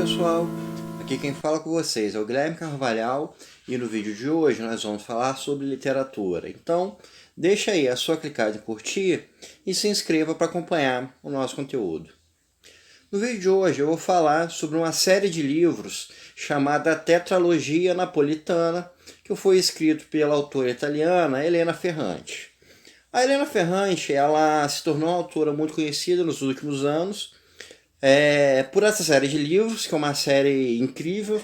pessoal, aqui quem fala com vocês é o Guilherme Carvalhal e no vídeo de hoje nós vamos falar sobre literatura. Então deixa aí a sua clicada em curtir e se inscreva para acompanhar o nosso conteúdo. No vídeo de hoje eu vou falar sobre uma série de livros chamada Tetralogia Napolitana, que foi escrito pela autora italiana Elena Ferrante. A Elena Ferrante ela se tornou uma autora muito conhecida nos últimos anos por essa série de livros, que é uma série incrível,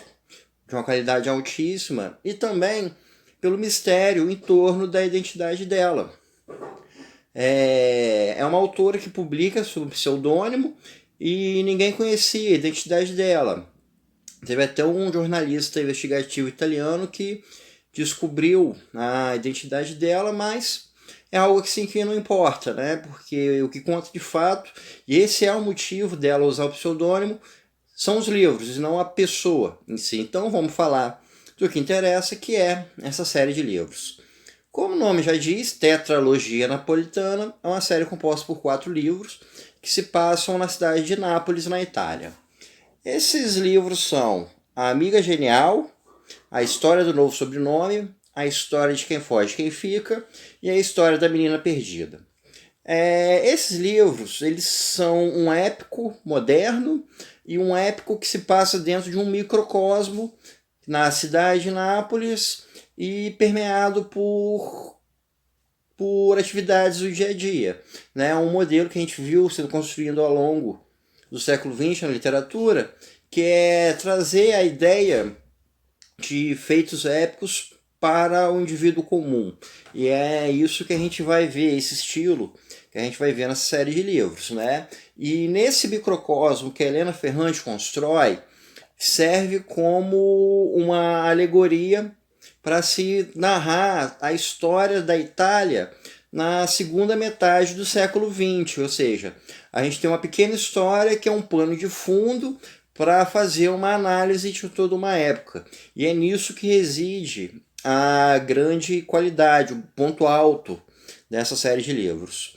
de uma qualidade altíssima, e também pelo mistério em torno da identidade dela. É uma autora que publica sob pseudônimo e ninguém conhecia a identidade dela. Teve até um jornalista investigativo italiano que descobriu a identidade dela, mas é algo assim que não importa, né? Porque o que conta de fato, e esse é o motivo dela usar o pseudônimo, são os livros e não a pessoa em si. Então vamos falar do que interessa, que é essa série de livros. Como o nome já diz, Tetralogia Napolitana é uma série composta por 4 livros que se passam na cidade de Nápoles, na Itália. Esses livros são A Amiga Genial, A História do Novo Sobrenome, A História de Quem Foge e Quem Fica e A História da Menina Perdida. Esses livros eles são um épico moderno e um épico que se passa dentro de um microcosmo na cidade de Nápoles e permeado por atividades do dia a dia. Né? Um modelo que a gente viu sendo construído ao longo do século XX na literatura, que é trazer a ideia de feitos épicos para o indivíduo comum. E é isso que a gente vai ver, esse estilo que a gente vai ver nessa série de livros. Né? E nesse microcosmo que a Elena Ferrante constrói, serve como uma alegoria para se narrar a história da Itália na segunda metade do século XX, ou seja, a gente tem uma pequena história que é um pano de fundo para fazer uma análise de toda uma época. E é nisso que reside a grande qualidade, o ponto alto dessa série de livros.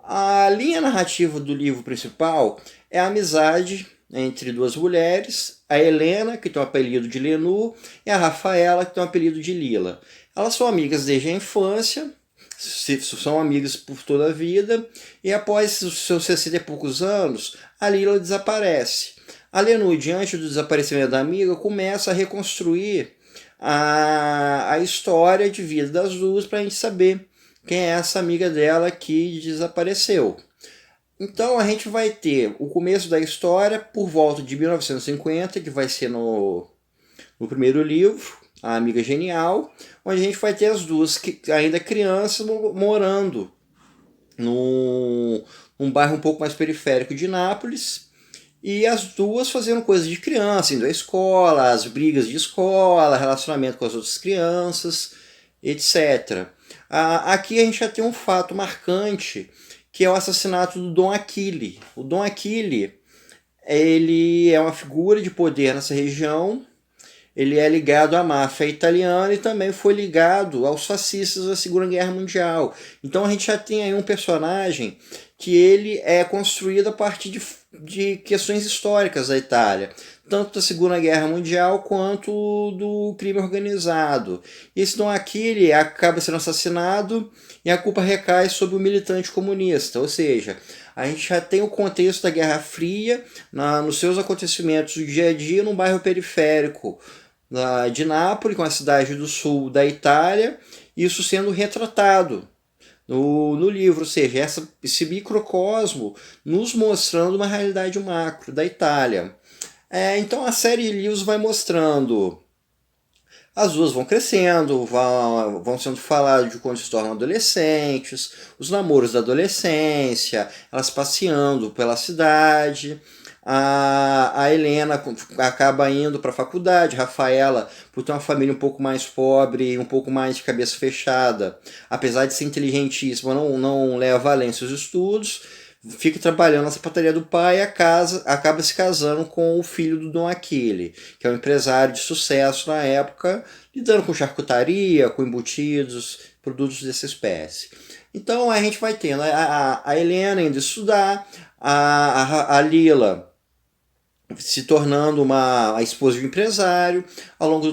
A linha narrativa do livro principal é a amizade entre duas mulheres, a Helena, que tem o apelido de Lenu, e a Rafaela, que tem o apelido de Lila. Elas são amigas desde a infância, são amigas por toda a vida, e após os seus 60 e poucos anos, a Lila desaparece. A Lenu, diante do desaparecimento da amiga, começa a reconstruir a história de vida das duas para a gente saber quem é essa amiga dela que desapareceu. Então a gente vai ter o começo da história por volta de 1950, que vai ser no primeiro livro, A Amiga Genial, onde a gente vai ter as duas ainda crianças morando num bairro um pouco mais periférico de Nápoles, e as duas fazendo coisas de criança, indo à escola, as brigas de escola, relacionamento com as outras crianças, etc. Aqui a gente já tem um fato marcante, que é o assassinato do Dom Achille. O Dom Achille, ele é uma figura de poder nessa região, ele é ligado à máfia italiana e também foi ligado aos fascistas da Segunda Guerra Mundial. Então a gente já tem aí um personagem que ele é construído a partir de questões históricas da Itália, tanto da Segunda Guerra Mundial quanto do crime organizado. Esse Dom Achille acaba sendo assassinado e a culpa recai sobre o militante comunista, ou seja, a gente já tem o contexto da Guerra Fria nos seus acontecimentos do dia a dia num bairro periférico de Nápoles, com a cidade do sul da Itália, isso sendo retratado no livro, ou seja, esse microcosmo nos mostrando uma realidade macro da Itália. Então a série de livros vai mostrando, as duas vão crescendo, vão sendo faladas de quando se tornam adolescentes, os namoros da adolescência, elas passeando pela cidade. A Helena acaba indo para a faculdade, Rafaela, por ter uma família um pouco mais pobre, um pouco mais de cabeça fechada, apesar de ser inteligentíssima, não leva além seus estudos, fica trabalhando na sapataria do pai e acaba se casando com o filho do Dom Achille, que é um empresário de sucesso na época, lidando com charcutaria, com embutidos, produtos dessa espécie. Então a gente vai tendo a Helena indo estudar, a Lila se tornando a esposa de um empresário.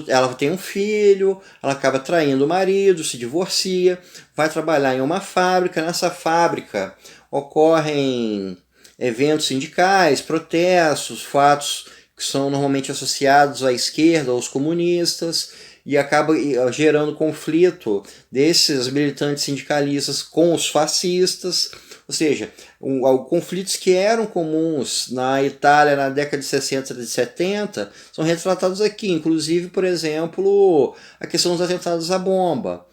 Ela tem um filho, ela acaba traindo o marido, se divorcia, vai trabalhar em uma fábrica. Nessa fábrica ocorrem eventos sindicais, protestos, fatos que são normalmente associados à esquerda, aos comunistas, e acaba gerando conflito desses militantes sindicalistas com os fascistas. Ou seja, conflitos que eram comuns na Itália na década de 60 e 70 são retratados aqui. Inclusive, por exemplo, a questão dos atentados à bomba.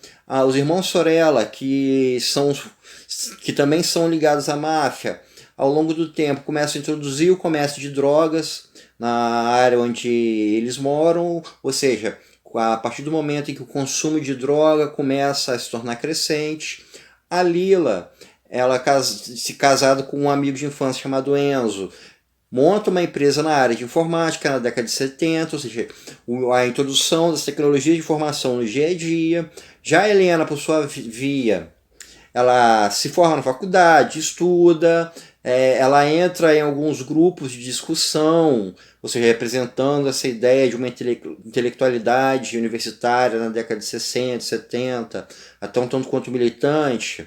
Os irmãos Sorella, que também são ligados à máfia, ao longo do tempo começam a introduzir o comércio de drogas na área onde eles moram, ou seja, a partir do momento em que o consumo de droga começa a se tornar crescente. A Lila, ela se casada com um amigo de infância chamado Enzo, monta uma empresa na área de informática na década de 70, ou seja, a introdução das tecnologias de informação no dia a dia. Já a Helena, por sua via, ela se forma na faculdade, estuda, ela entra em alguns grupos de discussão, ou seja, representando essa ideia de uma intelectualidade universitária na década de 60, 70, até um tanto quanto militante.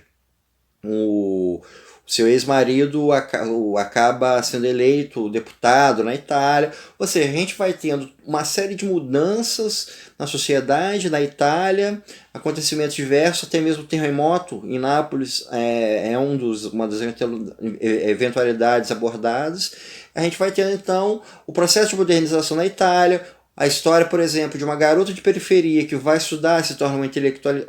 O seu ex-marido acaba sendo eleito deputado na Itália. Ou seja, a gente vai tendo uma série de mudanças na sociedade, na Itália, acontecimentos diversos, até mesmo o terremoto em Nápoles uma das eventualidades abordadas. A gente vai tendo, então, o processo de modernização na Itália, a história, por exemplo, de uma garota de periferia que vai estudar, se torna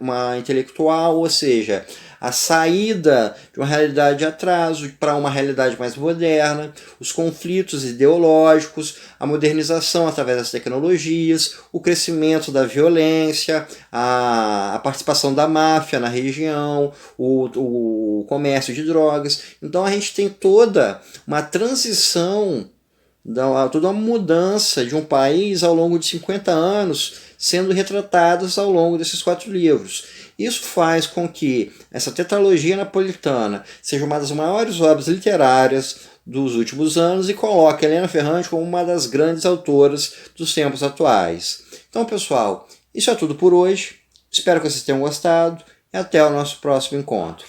uma intelectual, ou seja, a saída de uma realidade de atraso para uma realidade mais moderna, os conflitos ideológicos, a modernização através das tecnologias, o crescimento da violência, a participação da máfia na região, o comércio de drogas. Então a gente tem toda uma transição, toda uma mudança de um país ao longo de 50 anos sendo retratados ao longo desses 4 livros. Isso faz com que essa tetralogia napolitana seja uma das maiores obras literárias dos últimos anos e coloca Helena Ferrante como uma das grandes autoras dos tempos atuais. Então, pessoal, isso é tudo por hoje. Espero que vocês tenham gostado e até o nosso próximo encontro.